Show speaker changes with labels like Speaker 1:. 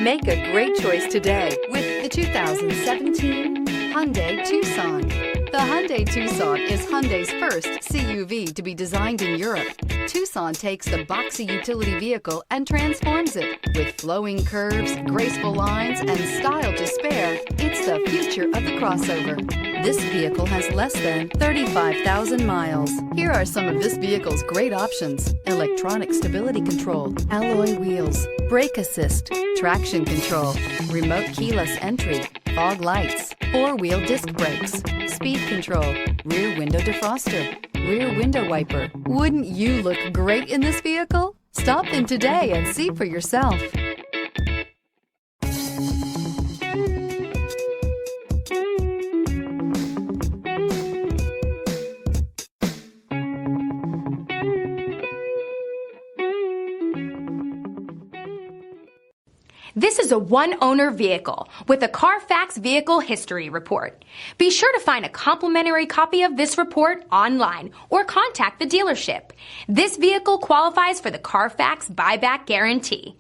Speaker 1: Make a great choice today with the 2017 Hyundai Tucson. The Hyundai Tucson is Hyundai's first CUV to be designed in Europe. Tucson takes the boxy utility vehicle and transforms it. With flowing curves, graceful lines, and style to spare, it's the future of the crossover. This vehicle has less than 35,000 miles. Here are some of this vehicle's great options: electronic stability control, alloy wheels, brake assist, traction control, remote keyless entry, fog lights, four-wheel disc brakes, speed control, rear window defroster, rear window wiper. Wouldn't you look great in this vehicle? Stop in today and see for yourself.
Speaker 2: This is a one-owner vehicle with a Carfax Vehicle History Report. Be sure to find a complimentary copy of this report online or contact the dealership. This vehicle qualifies for the Carfax Buyback Guarantee.